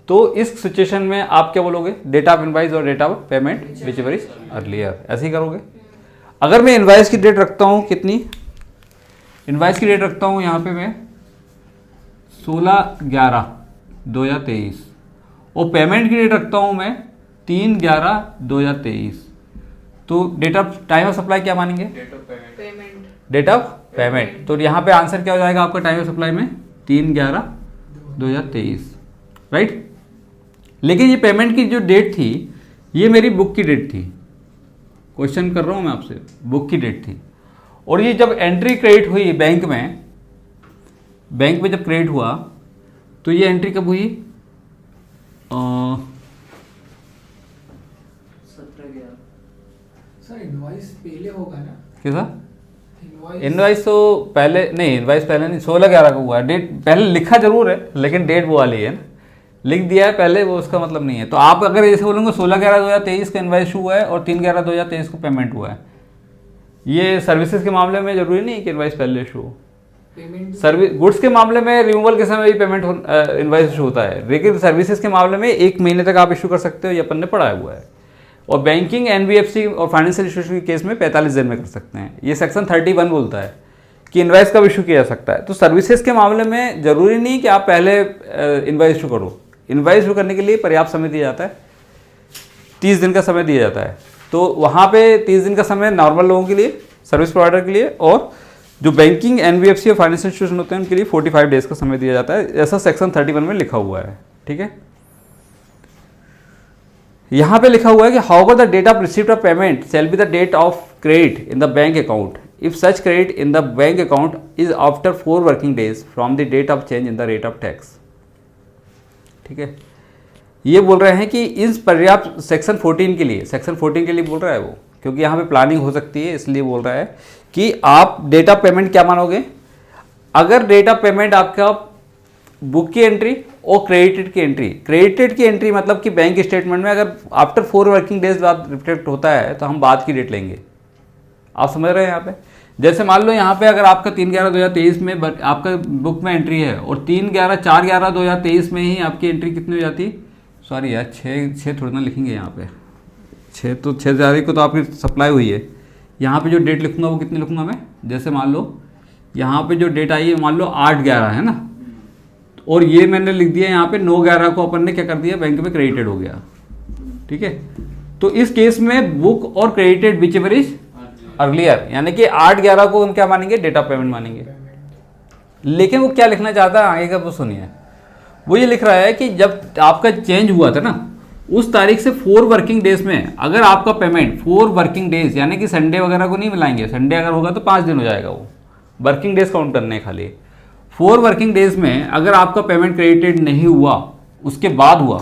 तो इस सिचुएशन में आप क्या बोलोगे? डेट ऑफ इनवाइस और date of payment whichever is earlier, ऐसे ही करोगे। अगर मैं इनवाइस की डेट रखता हूँ, कितनी इनवाइस की डेट रखता हूँ यहाँ पे मैं 16/11 2023 और पेमेंट की डेट रखता हूँ मैं 3/11/2023। तो date of time of supply क्या मानेंगे? पेमेंट। Date of payment. तो यहाँ पे आंसर क्या हो जाएगा आपका टाइम ऑफ सप्लाई में? 3/11/2023, राइट। लेकिन ये पेमेंट की जो डेट थी ये मेरी बुक की डेट थी। क्वेश्चन कर रहा हूँ मैं आपसे, बुक की डेट थी। और ये जब एंट्री क्रेडिट हुई बैंक में जब क्रेडिट हुआ तो ये एंट्री कब हुई? 17/11। सर इनवॉइस पहले होगा ना? कैसा इनवाइस? तो पहले नहीं, इनवाइस पहले नहीं, 16/11 को हुआ है। डेट पहले लिखा जरूर है लेकिन डेट वो वाली है ना, लिख दिया है पहले, वो उसका मतलब नहीं है। तो आप अगर जैसे बोलोगे 16/11/2023 का इनवाइस इशू हुआ है और 3/11/2023 को पेमेंट हुआ है, ये सर्विसेज के मामले में जरूरी नहीं है कि इनवाइस पहले इशू हो। पेमेंट सर्विस गुड्स के मामले में रिमूवल के समय भी पेमेंट इनवाइस इशू होता है, लेकिन सर्विसेज के मामले में 1 महीने तक आप इशू कर सकते हो, ये अपन ने पढ़ाया हुआ है। और बैंकिंग, एनबीएफसी और फाइनेंशियल इंस्टीट्यूशन के केस में 45 दिन में कर सकते हैं। ये सेक्शन 31 बोलता है कि इनवाइस कब इशू किया जा सकता है। तो सर्विसेज के मामले में जरूरी नहीं कि आप पहले इनवाइस इशू करो। इनवाइस इशू करने के लिए पर्याप्त समय दिया जाता है, 30 दिन का समय दिया जाता है। तो वहाँ पे 30 दिन का समय नॉर्मल लोगों के लिए, सर्विस प्रोवाइडर के लिए, और जो बैंकिंग, एनबीएफसी और फाइनेंशियल इंस्टीट्यूशन होते हैं उनके लिए 45 डेज का समय दिया जाता है, ऐसा सेक्शन 31 में लिखा हुआ है। ठीक है, यहाँ पे लिखा हुआ है कि however the date of receipt of payment shall be the date of credit in the bank account if such credit in the bank account is after 4 working days from the date of change in the rate of tax. ठीक है, ये बोल रहे हैं कि इस पर्याप्त सेक्शन 14 के लिए, सेक्शन 14 के लिए बोल रहा है वो, क्योंकि यहाँ पे प्लानिंग हो सकती है, इसलिए बोल रहा है कि आप डेट ऑफ पेमेंट क्या मानोगे? अगर डेट ऑफ पेमेंट आपका बुक की एंट्री और क्रेडिटेड की एंट्री, क्रेडिटेड की एंट्री मतलब कि बैंक स्टेटमेंट में अगर आफ्टर 4 वर्किंग डेज बाद रिफ्लेक्ट होता है तो हम बाद की डेट लेंगे। आप समझ रहे हैं यहाँ पे? जैसे मान लो यहाँ पे अगर आपका 3/11/2023 में आपका बुक में एंट्री है और 4/11/2023 में ही आपकी एंट्री कितनी हो जाती? सॉरी यार, 6 थोड़ी ना लिखेंगे यहाँ पे, 6 तारीख को तो आपकी सप्लाई हुई है। यहाँ पे जो डेट लिखूंगा वो कितनी लिखूंगा मैं? जैसे मान लो यहाँ पे जो डेट आई है मान लो 8/11 है ना, और ये मैंने लिख दिया यहाँ पे 9/11 को अपन ने क्या कर दिया, बैंक में क्रेडिटेड हो गया। ठीक है, तो इस केस में बुक और credited whichever is earlier, यानी कि 8/11 को हम क्या मानेंगे? डेट ऑफ पेमेंट मानेंगे। लेकिन वो क्या लिखना चाहता है आगे का, वो सुनिए। वो ये लिख रहा है कि जब आपका चेंज हुआ था ना उस तारीख से 4 वर्किंग डेज में अगर आपका पेमेंट 4 वर्किंग डेज, यानी कि संडे वगैरह को नहीं मिलाएंगे, संडे अगर होगा तो 5 दिन हो जाएगा, वो वर्किंग डेज काउंट करने खाली। 4 वर्किंग डेज में अगर आपका पेमेंट क्रेडिटेड नहीं हुआ, उसके बाद हुआ,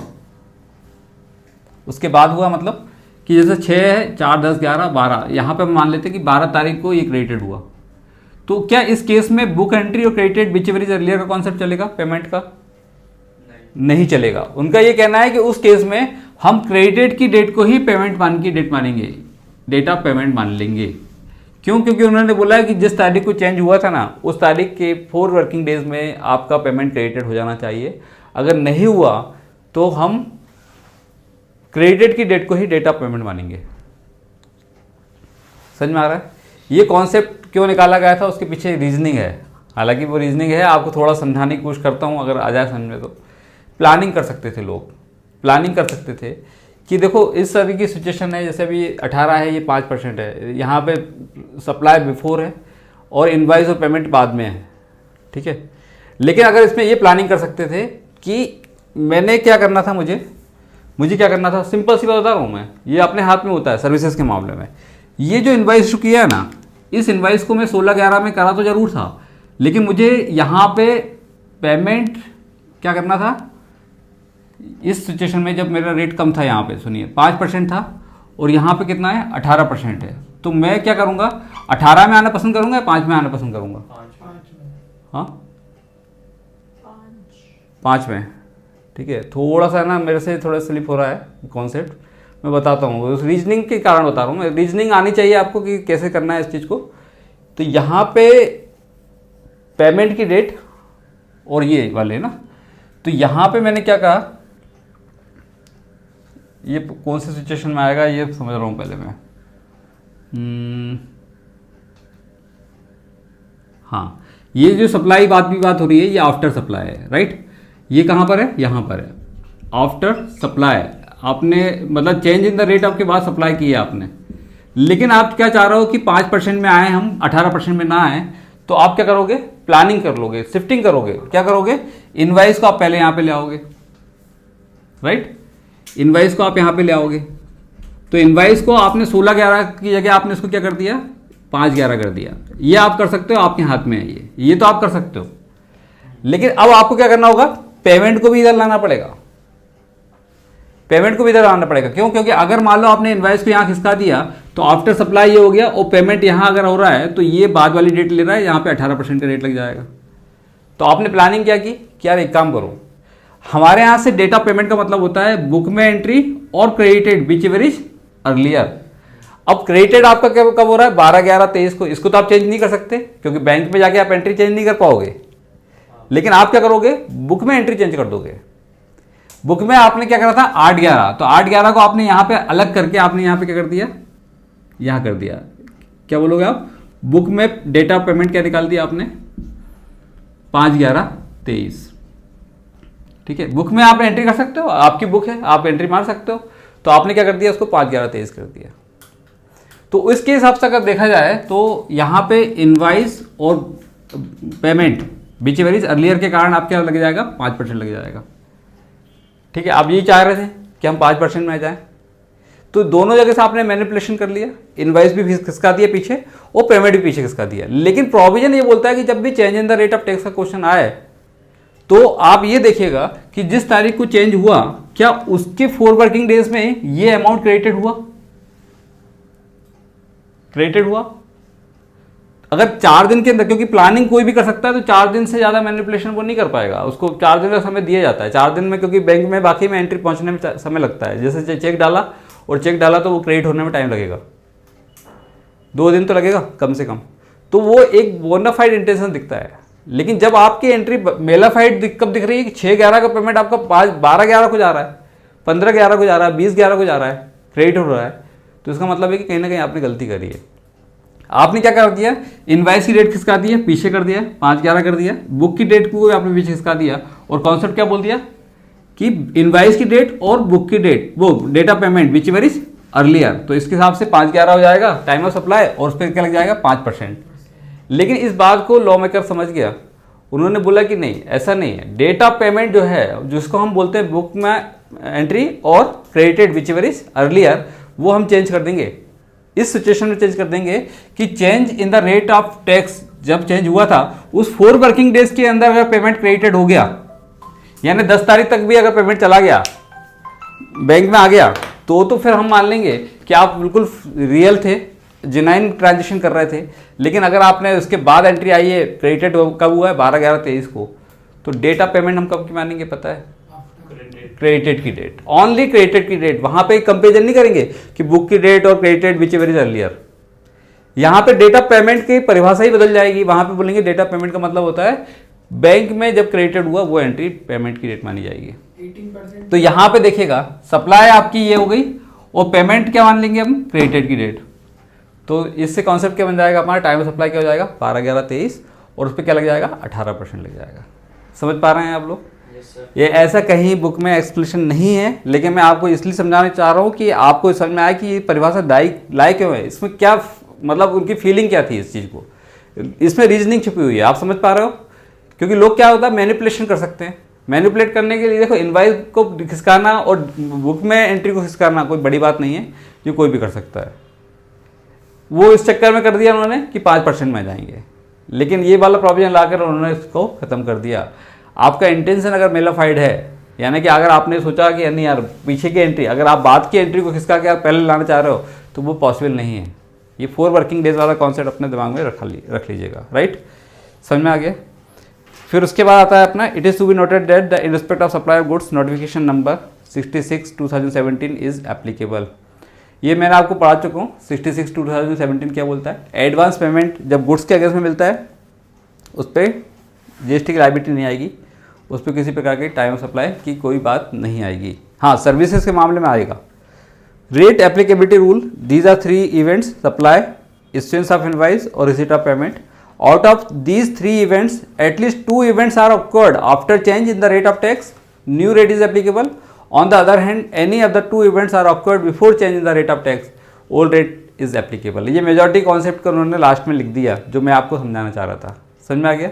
मतलब कि जैसे 6 है, 4, 10, 11, 12, यहाँ पे हम मान लेते हैं कि 12 तारीख को ये क्रेडिटेड हुआ, तो क्या इस केस में बुक एंट्री और credited whichever is earlier का कॉन्सेप्ट चलेगा? पेमेंट का नहीं चलेगा। उनका ये कहना है कि उस केस में हम क्रेडिटेड की डेट को ही पेमेंट की डेट मानेंगे, डेट ऑफ पेमेंट मान लेंगे। क्यों? क्योंकि उन्होंने बोला है कि जिस तारीख को चेंज हुआ था ना उस तारीख के 4 वर्किंग डेज में आपका पेमेंट क्रेडिटेड हो जाना चाहिए। अगर नहीं हुआ तो हम क्रेडिटेड की डेट को ही डेट ऑफ पेमेंट मानेंगे। समझ में आ रहा है? ये कॉन्सेप्ट क्यों निकाला गया था, उसके पीछे रीजनिंग है। हालांकि वो रीजनिंग है, आपको थोड़ा समझाने की कोशिश करता हूँ, अगर आ जाए समझ में। तो प्लानिंग कर सकते थे लोग, प्लानिंग कर सकते थे कि देखो इस तरह की सिचुएशन है, जैसे अभी 18 है, ये 5% है, यहाँ पे सप्लाई बिफोर है और इनवाइस और पेमेंट बाद में है। ठीक है, लेकिन अगर इसमें ये प्लानिंग कर सकते थे कि मैंने क्या करना था, मुझे क्या करना था, सिंपल सी बात बता रहा हूँ मैं, ये अपने हाथ में होता है सर्विसेज के मामले में। ये जो इनवाइस इशू किया है ना, इस इनवाइस को मैं 16/11 में करा तो जरूर था, लेकिन मुझे यहाँ पे पेमेंट क्या करना था इस सिचुएशन में, जब मेरा रेट कम था, यहाँ पे सुनिए 5% था और यहाँ पे कितना है 18% है, तो मैं क्या करूँगा, 18 में आना पसंद करूँगा या 5 में आना पसंद करूँगा? 5 में। ठीक है, थोड़ा सा ना मेरे से थोड़ा स्लिप हो रहा है कॉन्सेप्ट, मैं बताता हूँ, उस रीजनिंग के कारण बता रहा हूँ। रीजनिंग आनी चाहिए आपको कि कैसे करना है इस चीज़ को। तो यहाँ पे पेमेंट की डेट और ये वाले ना, तो यहाँ पे मैंने क्या कहा, ये कौन सी सिचुएशन में आएगा ये समझ रहा हूँ पहले मैं। हाँ, ये जो सप्लाई बात हो रही है ये आफ्टर सप्लाई है, राइट। ये कहाँ पर है, यहाँ पर है। आफ्टर सप्लाई आपने मतलब चेंज इन द रेट आपके बाद सप्लाई की है आपने, लेकिन आप क्या चाह रहे हो कि 5% में आए हम, 18% में ना आए, तो आप क्या करोगे, प्लानिंग कर लोगे, शिफ्टिंग करोगे। क्या करोगे, इनवाइस को आप पहले यहाँ पे ले आओगे, राइट। इनवाइस को आप यहाँ पे ले आओगे, तो इनवाइस को आपने 16/11 की जगह आपने इसको क्या कर दिया, 5/11 कर दिया। ये आप कर सकते हो, आपके हाथ में है ये तो आप कर सकते हो। लेकिन अब आपको क्या करना होगा, पेमेंट को भी इधर लाना पड़ेगा, पेमेंट को भी इधर लाना पड़ेगा। क्यों, क्योंकि अगर मान लो आपने इनवाइस को यहाँ खिसका दिया तो आफ्टर सप्लाई ये हो गया, और पेमेंट यहाँ अगर हो रहा है तो ये बाद वाली डेट ले रहा है, यहाँ पे 18% का रेट लग जाएगा। तो आपने प्लानिंग क्या की कि यार एक काम करो, हमारे यहाँ से डेट ऑफ पेमेंट का मतलब होता है बुक में एंट्री और credited whichever is earlier. अब क्रेडिटेड आपका कब हो रहा है, 12/11/23 को। इसको तो आप चेंज नहीं कर सकते क्योंकि बैंक में जाके आप एंट्री चेंज नहीं कर पाओगे, लेकिन आप क्या करोगे, बुक में एंट्री चेंज कर दोगे। बुक में आपने क्या करा था, 8/11, तो 8/11 को आपने यहाँ पे अलग करके आपने यहाँ पे क्या कर दिया, यहाँ कर दिया। क्या बोलोगे आप, बुक में डेट ऑफ पेमेंट क्या निकाल दिया आपने, 5/11/23। ठीक है, बुक में आप एंट्री कर सकते हो, आपकी बुक है, आप एंट्री मार सकते हो। तो आपने क्या कर दिया, उसको 5/11/23 कर दिया। तो इसके हिसाब से अगर देखा जाए तो यहाँ पे इनवाइस और payment whichever is earlier के कारण आप क्या लग जाएगा, 5% लग जाएगा। ठीक है, आप यही चाह रहे थे कि हम 5% में आ जाएं, तो दोनों जगह से आपने मैनिपुलेशन कर लिया, इनवाइस भी खिसका दिया पीछे और पेमेंट भी पीछे खिसका दिया। लेकिन प्रोविजन ये बोलता है कि जब भी change in the rate of tax का क्वेश्चन आए तो आप ये देखिएगा कि जिस तारीख को चेंज हुआ क्या उसके 4 वर्किंग डेज में ये अमाउंट क्रेडिटेड हुआ, क्रेडिटेड हुआ। अगर 4 दिन के अंदर, क्योंकि प्लानिंग कोई भी कर सकता है, तो 4 दिन से ज़्यादा मैनिपुलेशन वो नहीं कर पाएगा, उसको 4 दिन का समय दिया जाता है। 4 दिन में, क्योंकि बैंक में बाकी में एंट्री पहुंचने में समय लगता है। जैसे चेक डाला और चेक डाला तो वो क्रेडिट होने में टाइम लगेगा, 2 दिन तो लगेगा कम से कम। तो वो एक बोनाफाइड इंटेंशन दिखता है। लेकिन जब आपकी एंट्री मेलाफाइड कब दिख रही है कि 6/11 का पेमेंट आपका 12/11 को जा रहा है, 15/11 को जा रहा है, 20/11 को जा रहा है, क्रेडिट हो रहा है, तो इसका मतलब है कि कहीं ना कहीं आपने गलती करी है। आपने क्या कर दिया, इनवाइस की डेट खिसका दिया, पीछे कर दिया, 5/11 कर दिया, बुक की डेट को आपने पीछे खिसका दिया, और कॉन्सेप्ट क्या बोल दिया कि इनवाइस की डेट और बुक की डेट, वो date of payment whichever is earlier. तो इसके हिसाब से 5/11 हो जाएगा टाइम ऑफ सप्लाई, और उस पर क्या लग जाएगा, 5%। लेकिन इस बात को लॉ मेकर समझ गया, उन्होंने बोला कि नहीं, ऐसा नहीं है। डेट ऑफ पेमेंट जो है, जिसको हम बोलते हैं बुक में एंट्री और credited whichever is earlier, वो हम चेंज कर देंगे। इस सिचुएशन में चेंज कर देंगे कि change in the rate of tax जब चेंज हुआ था, उस 4 वर्किंग डेज के अंदर अगर पेमेंट क्रेडिटेड हो गया, यानी 10 तारीख तक भी अगर पेमेंट चला गया, बैंक में आ गया, तो फिर हम मान लेंगे कि आप बिल्कुल रियल थे, जेन्युइन ट्रांजेक्शन कर रहे थे। लेकिन अगर आपने उसके बाद एंट्री आई है, क्रेडिटेड कब हुआ है, 12/11/23 को, तो डेट ऑफ पेमेंट हम कब की मानेंगे पता है, क्रेडिटेड की डेट, ओनली क्रेडिटेड की डेट। वहां पे कंपेरिजन नहीं करेंगे कि बुक की डेट और credited whichever is earlier. यहां पे डेट ऑफ पेमेंट की परिभाषा ही बदल जाएगी। वहां पे बोलेंगे डेट ऑफ पेमेंट का मतलब होता है बैंक में जब क्रेडिटेड हुआ वो एंट्री पेमेंट की डेट मानी जाएगी। 18%। तो यहां पे देखिएगा सप्लाई आपकी ये हो गई और पेमेंट क्या मान लेंगे हम, क्रेडिटेड की डेट। तो इससे कॉन्सेप्ट क्या बन जाएगा हमारा, टाइम ऑफ सप्लाई क्या हो जाएगा, 12/11/23, और उस पर क्या लग जाएगा, 18% लग जाएगा। समझ पा रहे हैं आप लोग? ये ऐसा कहीं बुक में एक्सप्लेनेशन नहीं है, लेकिन मैं आपको इसलिए समझाना चाह रहा हूँ कि आपको समझ में आए कि ये परिभाषा लायक क्यों है, इसमें क्या मतलब उनकी फीलिंग क्या थी इस चीज़ को, इसमें रीजनिंग छुपी हुई है। आप समझ पा रहे हो? क्योंकि लोग क्या होता है, मैनिपुलेशन कर सकते हैं। मैनिपुलेट करने के लिए देखो, इनवाइस को खिसकाना और बुक में एंट्री को खिसकाना कोई बड़ी बात नहीं है, ये कोई भी कर सकता है। वो इस चक्कर में कर दिया उन्होंने कि 5% में जाएंगे, लेकिन ये वाला प्रोविजन लाकर उन्होंने इसको ख़त्म कर दिया। आपका इंटेंशन अगर मेलाफाइड है, यानी कि अगर आपने सोचा कि नहीं यार पीछे की एंट्री, अगर आप बाद की एंट्री को खिसका के आप पहले लाना चाह रहे हो, तो वो पॉसिबल नहीं है। ये 4 वर्किंग डेज वाला कॉन्सेप्ट अपने दिमाग में रख लीजिएगा, राइट? समझ में आ गया? फिर उसके बाद आता है अपना, it is to be noted that the in respect of supply of goods notification number 66/2017 is applicable. ये मैंने आपको पढ़ा चुका हूँ। 66/2017 क्या बोलता है, एडवांस पेमेंट जब गुड्स के अगेंस्ट में मिलता है उस पर जीएसटी की लायबिलिटी नहीं आएगी, उस पर किसी प्रकार की टाइम ऑफ सप्लाई की कोई बात नहीं आएगी। हाँ, सर्विसेज के मामले में आएगा। Rate applicability rule, these are 3 events, supply, issuance of invoice और receipt of payment. Out of these 3 events, at least 2 events are occurred after change in the rate of tax. New rate is applicable. On the other hand, any of the 2 events are occurred before change in the rate of tax. Old rate is applicable. ये मेजॉरिटी कॉन्सेप्ट को उन्होंने लास्ट में लिख दिया जो मैं आपको समझाना चाह रहा था। समझ में आ गया?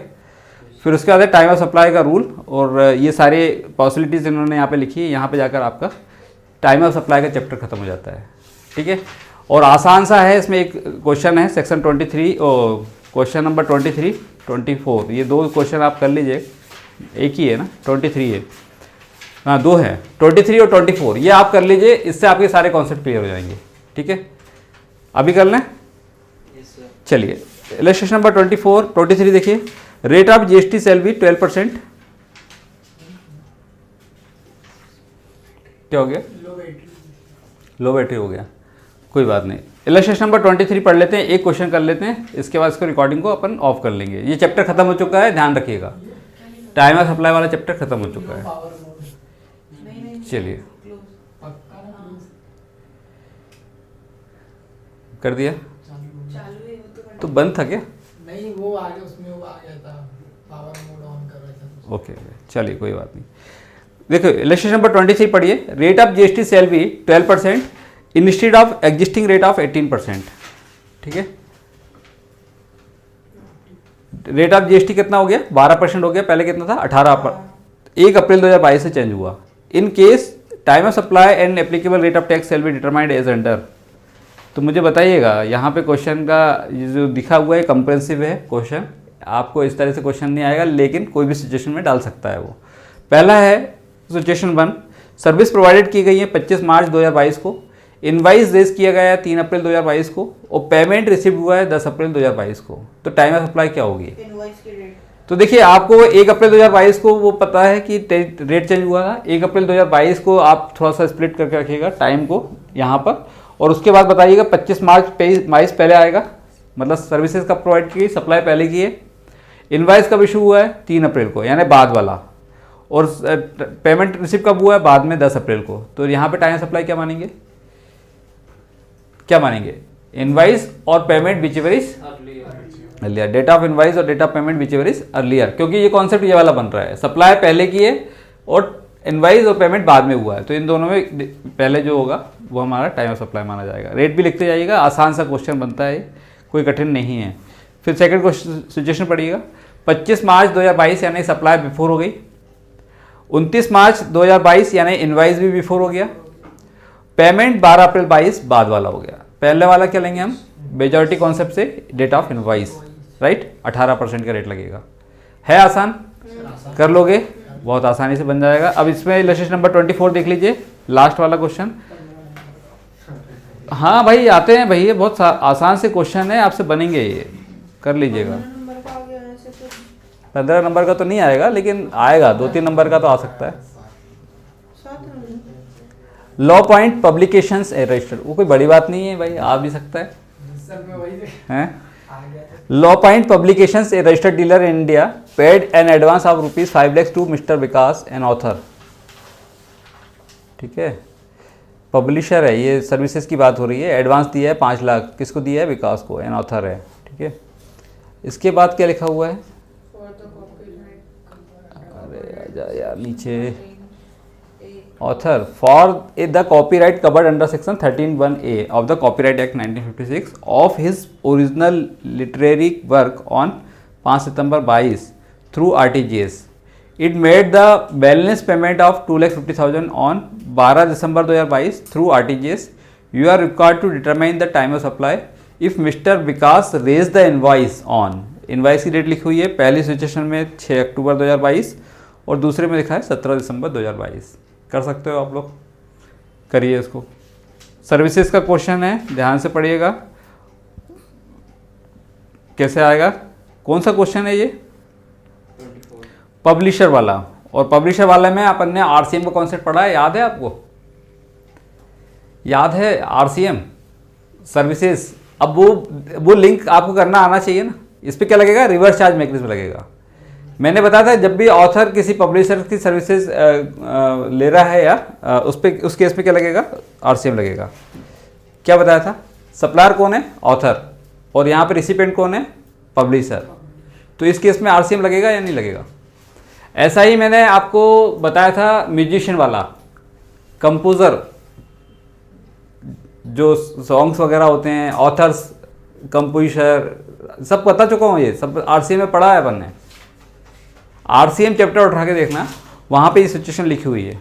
फिर उसके बाद है टाइम ऑफ सप्लाई का रूल, और ये सारे पॉसिबिलिटीज़ इन्होंने यहाँ पे लिखी है। यहाँ पे जाकर आपका टाइम ऑफ सप्लाई का चैप्टर खत्म हो जाता है। ठीक है, और आसान सा है। इसमें एक क्वेश्चन है सेक्शन 23 और क्वेश्चन नंबर 23, 24, ये 2 क्वेश्चन आप कर लीजिए। एक ही है ना, 23 है, हाँ 2 है, 23 और 24, ये आप कर लीजिए। इससे आपके सारे कॉन्सेप्ट क्लियर हो जाएंगे। ठीक है, अभी कर लें। चलिए इलस्ट्रेशन नंबर 23 देखिए। Rate of GST shall be 12%। क्या हो गया? लो बैटरी हो गया, कोई बात नहीं। इलस्ट्रेशन नंबर 23 पढ़ लेते हैं, एक क्वेश्चन कर लेते हैं, इसके बाद इसको रिकॉर्डिंग को अपन ऑफ कर लेंगे। ये चैप्टर खत्म हो चुका है, ध्यान रखिएगा। टाइम ऑफ सप्लाई वाला चैप्टर खत्म हो चुका है। चलिए कर दिया? चालू है वो तो बंद था क्या? नहीं, वो आगे उसमें वो आ गया था, पावर मोड ऑन कर रहा था। ओके, चलिए कोई बात नहीं। देखो इलस्ट्रेशन नंबर 23 पढ़िए। Rate of GST shall be 12% instead of existing rate of 18%। ठीक है, रेट ऑफ जीएसटी कितना हो गया? 12% हो गया। पहले कितना था? 18। 1 अप्रैल 2022 से चेंज हुआ। In case time of supply and applicable rate of tax shall be determined as under. तो मुझे बताइएगा, यहाँ पे क्वेश्चन का ये जो दिखा हुआ है कंप्रेहेंसिव है क्वेश्चन, आपको इस तरह से क्वेश्चन नहीं आएगा, लेकिन कोई भी सिचुएशन में डाल सकता है वो। पहला है सिचुएशन 1, सर्विस प्रोवाइडेड की गई है 25 मार्च 2022 को, इनवाइस रेज किया गया है 3 अप्रैल 2022 को, और पेमेंट रिसीव हुआ है 10 अप्रैल 2022 को। तो टाइम ऑफ सप्लाई क्या होगी? इनवॉइस की डेट। तो देखिए, आपको 1 अप्रैल 2022 को वो पता है कि रेट चेंज हुआ था। 1 अप्रैल 2022 को आप थोड़ा सा स्प्लिट करके रखिएगा टाइम को यहाँ पर, और उसके बाद बताइएगा 25 मार्च 22 पहले आएगा, मतलब सर्विसेज का प्रोवाइड की गई, सप्लाई पहले की है। इनवाइस कब इशू हुआ है? 3 अप्रैल को, यानी बाद वाला, और पेमेंट रिसीव कब हुआ है? बाद में 10 अप्रैल को। तो यहाँ पे टाइम सप्लाई क्या मानेंगे? क्या मानेंगे? इनवाइस और payment whichever is earlier. Date of invoice और date of payment whichever is earlier, क्योंकि ये कॉन्सेप्ट ये वाला बन रहा है। सप्लाई पहले की है और इनवाइस और पेमेंट बाद में हुआ है, तो इन दोनों में पहले जो होगा वो हमारा टाइम ऑफ सप्लाई माना जाएगा। रेट भी लिखते जाइएगा, आसान सा क्वेश्चन बनता है, कोई कठिन नहीं है। फिर सेकंड क्वेश्चन सिचुएशन पढ़िएगा। 25 मार्च 2022 यानी सप्लाई बिफोर हो गई। 29 मार्च 2022 यानी इनवाइस भी बिफोर हो गया। पेमेंट 12 अप्रैल 22 बाद वाला हो गया। पहले वाला क्या लेंगे हम? मेजॉरिटी कॉन्सेप्ट से डेट ऑफ इनवाइस, राइट? 18% का रेट लगेगा। है आसान? कर लोगे? बहुत आसानी से बन जाएगा। अब इसमें इलस्ट्रेशन नंबर 24 देख लीजिए, लास्ट वाला क्वेश्चन। हाँ भाई आते हैं भाई, ये बहुत आसान से क्वेश्चन है, आपसे बनेंगे, ये कर लीजिएगा। 15 नंबर का तो नहीं आएगा, लेकिन आएगा 2-3 नंबर का तो आ सकता है। लॉ पॉइंट पब्लिकेशंस रजिस्टर्ड, वो कोई बड़ी बात नहीं है भाई, आ भी सकता है। Law point publications a registered dealer in India paid an advance of ₹5 lakhs to Mister Vikas an author. ठीक है, पब्लिशर है, ये सर्विसेज की बात हो रही है। एडवांस दिया है 5 लाख, किसको दिया है? विकास को, एन ऑथर है। ठीक है, इसके बाद क्या लिखा हुआ है? अरे आजा यार नीचे, author for the copyright covered under section 13(1)(a of the Copyright Act 1956 of his original literary work on 5 September 22 through RTGS. It made the balance payment of 2,50,000 on 12 December 2022 through RTGS. You are required to determine the time of supply if Mr. Vikas raised the invoice on. Invoice की डेट लिखी हुई है, पहली सिचुएशन में 6 अक्टूबर 2022 और दूसरे में लिखा है 17 दिसंबर 2022। कर सकते हो आप लोग, करिए इसको। सर्विसेज का क्वेश्चन है, ध्यान से पढ़िएगा कैसे आएगा। कौन सा क्वेश्चन है ये? 24 पब्लिशर वाला। और पब्लिशर वाले में अपन ने आरसीएम का कॉन्सेप्ट पढ़ा है, याद है आपको? याद है आरसीएम सर्विसेज। अब वो लिंक आपको करना आना चाहिए ना। इस पर क्या लगेगा? रिवर्स चार्ज मैकेनिज्म लगेगा। मैंने बताया था जब भी ऑथर किसी पब्लिशर की सर्विसेज ले रहा है या उस केस पे क्या लगेगा? आरसीएम लगेगा। क्या बताया था? सप्लायर कौन है? ऑथर, और यहाँ पे रिसिपेंट कौन है? पब्लिशर। तो इस केस में आरसीएम लगेगा या नहीं लगेगा। ऐसा ही मैंने आपको बताया था म्यूजिशियन वाला, कंपोज़र, जो सॉन्ग्स वगैरह होते हैं, ऑथर्स, कंपोजिशर, सब बता चुका हूँ, ये सब आरसीएम में पढ़ा है अपन ने। आरसीएम चैप्टर उठा के देखना, वहाँ पे ये सिचुएशन लिखी हुई है।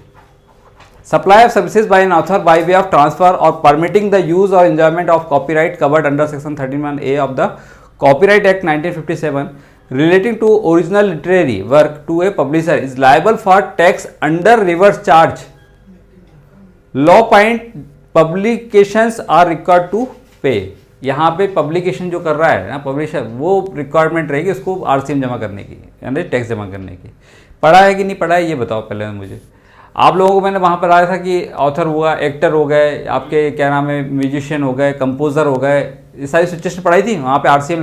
Supply of services by an author bye way of transfer और परमिटिंग द यूज और enjoyment of copyright covered under section 31A of the copyright act 1957 relating to original literary work to a publisher is liable for tax under reverse charge. Law point publications are required to pay. यहाँ पे पब्लिकेशन जो कर रहा है ना पब्लिशर, वो रिक्वायरमेंट रहेगी उसको आरसीएम जमा करने की, यानी टैक्स जमा करने की। पढ़ा है कि नहीं पढ़ा है ये बताओ पहले मुझे। आप लोगों को मैंने वहाँ पर आया था कि ऑथर हुआ, एक्टर हो गए, आपके क्या नाम है, म्यूजिशियन हो गए, कंपोज़र हो गए, ये सारी सिचुएशन पढ़ाई थी, वहाँ पे आरसीएम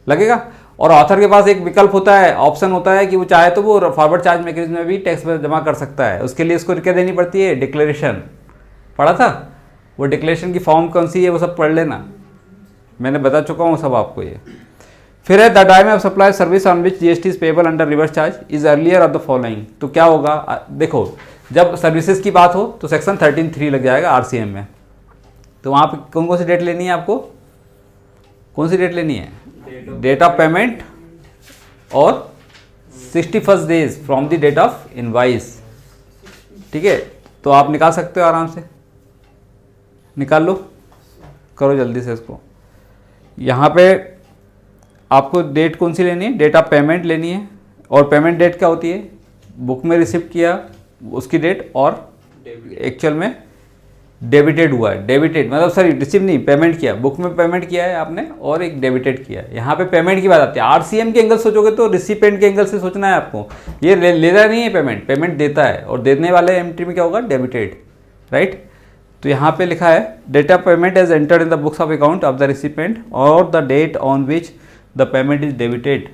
लगेगा। और ऑथर के पास एक विकल्प होता है, ऑप्शन होता है कि वो चाहे तो वो फॉरवर्ड चार्ज मैकेनिज्म में भी टैक्स जमा कर सकता है। उसके लिए उसको क्या देनी पड़ती है, डिक्लेरेशन। पढ़ा था वो डिक्लेरेशन की फॉर्म कौन सी है, वो सब पढ़ लेना, मैंने बता चुका हूँ सब आपको ये। फिर है the time of supply service on which GST is payable under reverse charge is earlier of the following. तो क्या होगा, देखो जब सर्विसेज की बात हो तो सेक्शन 13(3) लग जाएगा आरसीएम में। तो वहाँ पे कौन कौन सी डेट लेनी है आपको, कौन सी डेट लेनी है, डेट ऑफ पेमेंट और 61 days from the date of invoice. ठीक है, तो आप निकाल सकते हो आराम से, निकाल लो, करो जल्दी से इसको। यहाँ पे आपको डेट कौन सी लेनी है, डेट ऑफ पेमेंट लेनी है। और पेमेंट डेट क्या होती है, बुक में रिसिप्ट किया उसकी डेट, और एक्चुअल में डेबिटेड हुआ है, डेबिटेड मतलब सॉरी रिसीव नहीं, पेमेंट किया, बुक में पेमेंट किया है आपने और एक डेबिटेड किया है। यहाँ पे पेमेंट की बात आती है। आरसीएम के एंगल सोचोगे तो रिसिपेंट के एंगल से सोचना है आपको, ये लेता नहीं है पेमेंट, पेमेंट देता है, और देने वाले एंट्री में क्या होगा, डेबिटेड, राइट। तो यहाँ पे लिखा है date of payment as entered in the books of account of the recipient और the date on which the payment is debited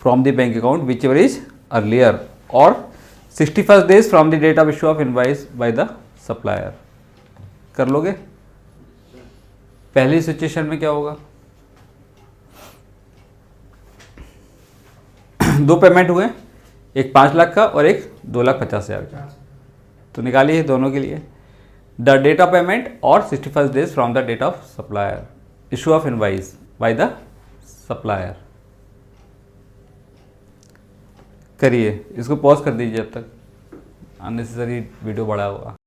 from the bank account whichever is earlier, और 61 days from the date of issue of invoice by the supplier. कर लोगे। पहली सिचुएशन में क्या होगा, दो पेमेंट हुए, एक 5 लाख का और एक 2,50,000 का, तो निकालिए दोनों के लिए द डेट ऑफ पेमेंट और 61 days from the date of supplier, issue of invoice by the supplier. करिए, इसको पॉज कर दीजिए जब तक अननेसेसरी वीडियो बड़ा होगा।